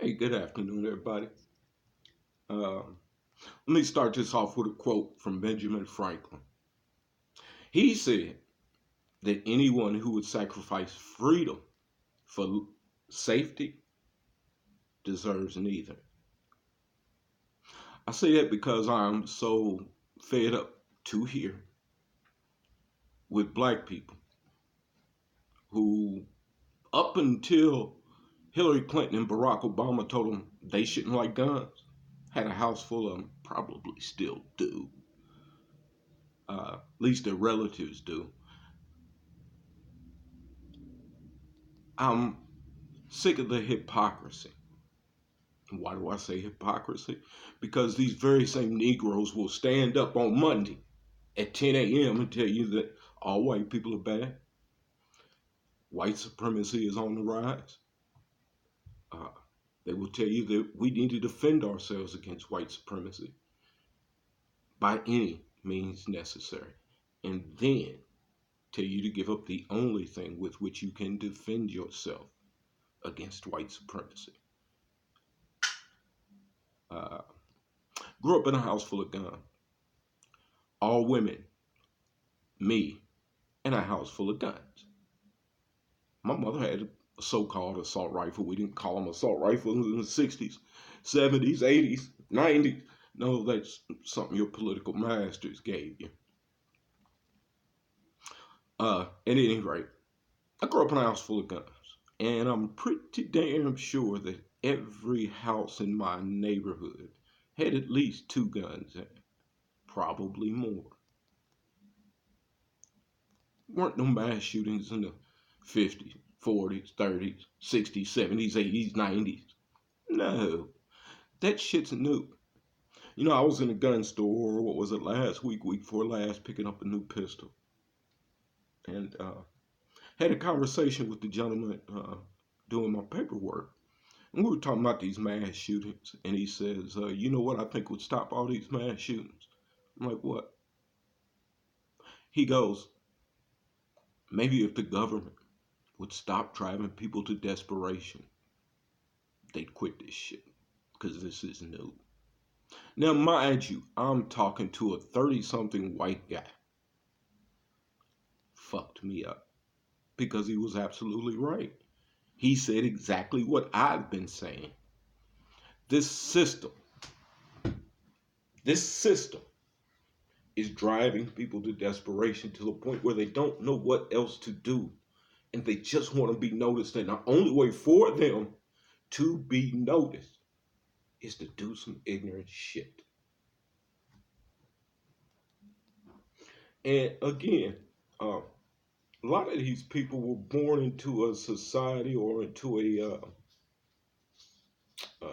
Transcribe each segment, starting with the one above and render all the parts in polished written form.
Hey, good afternoon, everybody. Let me start this off with a quote from Benjamin Franklin. He said that anyone who would sacrifice freedom for safety deserves neither. I say that because I'm so fed up to here with black people who, up until Hillary Clinton and Barack Obama told them they shouldn't like guns, had a house full of them, probably still do. At least their relatives do. I'm sick of the hypocrisy. Why do I say hypocrisy? Because these very same Negroes will stand up on Monday at 10 a.m. and tell you that all white people are bad. White supremacy is on the rise. Uh, they will tell you that we need to defend ourselves against white supremacy by any means necessary. And then tell you to give up the only thing with which you can defend yourself against white supremacy. Uh, Grew up in a house full of guns. All women, me, in a house full of guns. My mother had a so-called assault rifle. We didn't call them assault rifles in the 60s, 70s, 80s, 90s. No, that's something your political masters gave you. At any rate, I grew up in a house full of guns. And I'm pretty damn sure that every house in my neighborhood had at least two guns in it, probably more. Weren't no mass shootings in the 50s, 40s, 30s, 60s, 70s, 80s, 90s. No, that shit's new. You know, I was in a gun store, what was it, last week before last, picking up a new pistol. And had a conversation with the gentleman doing my paperwork. And we were talking about these mass shootings. And he says, you know what I think would stop all these mass shootings? I'm like, what? He goes, maybe if the government would stop driving people to desperation, they'd quit this shit. Because this is new. Now, mind you, I'm talking to a 30-something white guy. Fucked me up. Because he was absolutely right. He said exactly what I've been saying. This system, this system is driving people to desperation to the point where they don't know what else to do. And they just want to be noticed. And the only way for them to be noticed is to do some ignorant shit. And again, a lot of these people were born into a society or into a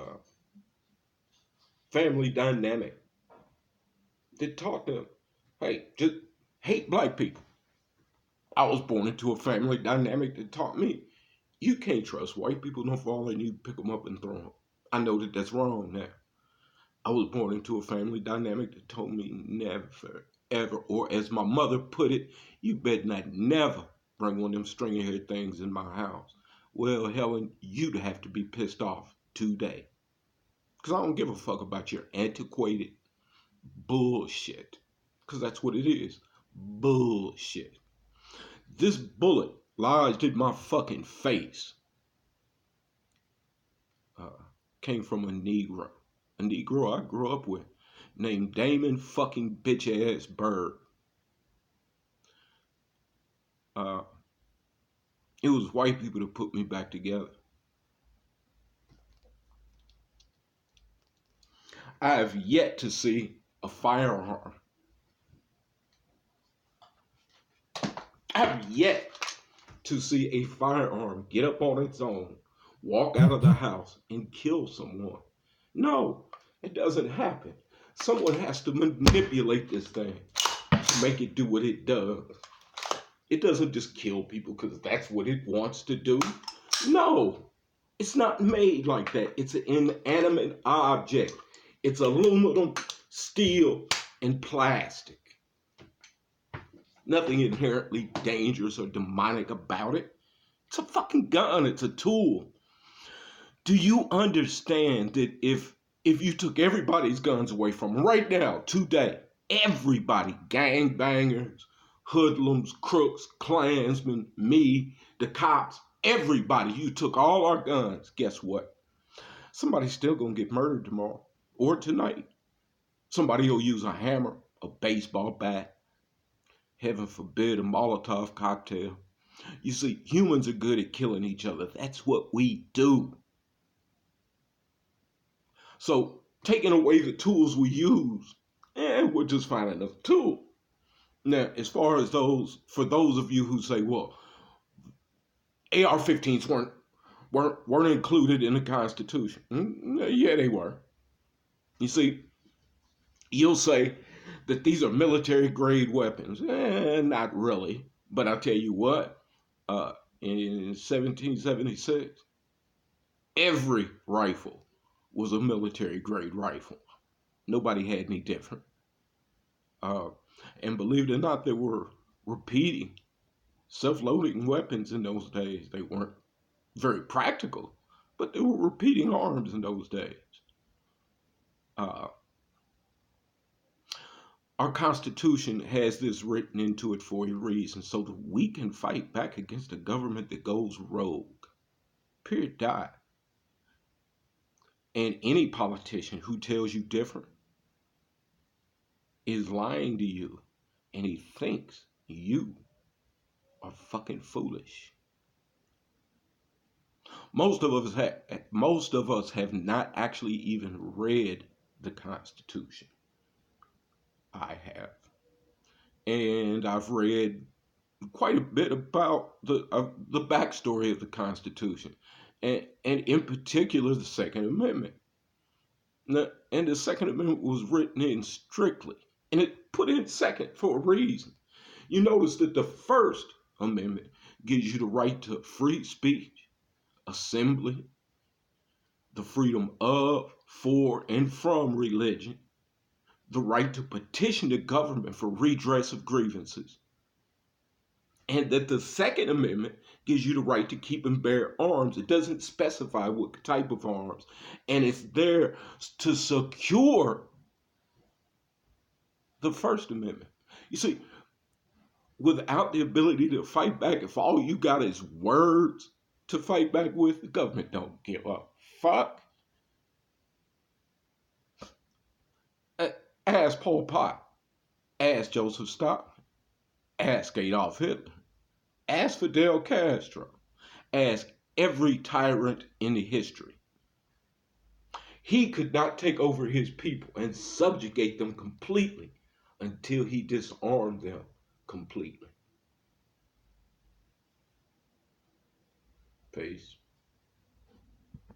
family dynamic that taught them, hey, just hate black people. I was born into a family dynamic that taught me you can't trust white people no fall and you pick them up and throw them. I know that that's wrong now. I was born into a family dynamic that told me never, ever, or as my mother put it, you better not never bring one of them stringy haired things in my house. Well, Helen, you'd have to be pissed off today. Because I don't give a fuck about your antiquated bullshit. Because that's what it is. Bullshit. This bullet lodged in my fucking face uh, came from a Negro. A Negro I grew up with named Damon fucking bitch ass Bird. Uh, it was white people that put me back together. I have yet to see a firearm. I have yet to see a firearm get up on its own, walk out of the house, and kill someone. No, it doesn't happen. Someone has to manipulate this thing to make it do what it does. It doesn't just kill people because that's what it wants to do. No, it's not made like that. It's an inanimate object. It's aluminum, steel, and plastic. Nothing inherently dangerous or demonic about it. It's a fucking gun. It's a tool Do you understand that if you took everybody's guns away from them right now, today, everybody, gangbangers, hoodlums, crooks, Klansmen, me, the cops, everybody, you took all our guns, guess what? Somebody's still gonna get murdered tomorrow or tonight. Somebody will use a hammer, a baseball bat, heaven forbid, a Molotov cocktail. You see, humans are good at killing each other. That's what we do. So taking away the tools we use, we're just finding another tool. Now, as far as for those of you who say, well, AR-15s weren't included in the Constitution. Yeah, they were. You see, you'll say that these are military grade weapons. Not really. But I'll tell you what, in 1776, every rifle was a military grade rifle. Nobody had any different. Uh, and believe it or not, there were repeating self-loading weapons in those days. They weren't very practical, but they were repeating arms in those days. Uh, our Constitution has this written into it for a reason, so that we can fight back against a government that goes rogue. Period. Die. And any politician who tells you different is lying to you, and he thinks you are fucking foolish. Most of us have not actually even read the Constitution. I have, and I've read quite a bit about the backstory of the Constitution, and in particular the Second Amendment. Now, and the Second Amendment was written in strictly, and it put in second for a reason. You notice that the First Amendment gives you the right to free speech, assembly, the freedom of, for, and from religion, the right to petition the government for redress of grievances, and that the Second Amendment gives you the right to keep and bear arms. It doesn't specify what type of arms, and it's there to secure the First Amendment. You see, without the ability to fight back, if all you got is words to fight back with, the government don't give a fuck. Ask Pol Pot, ask Joseph Stalin, ask Adolf Hitler, ask Fidel Castro, ask every tyrant in the history. He could not take over his people and subjugate them completely until he disarmed them completely. Peace.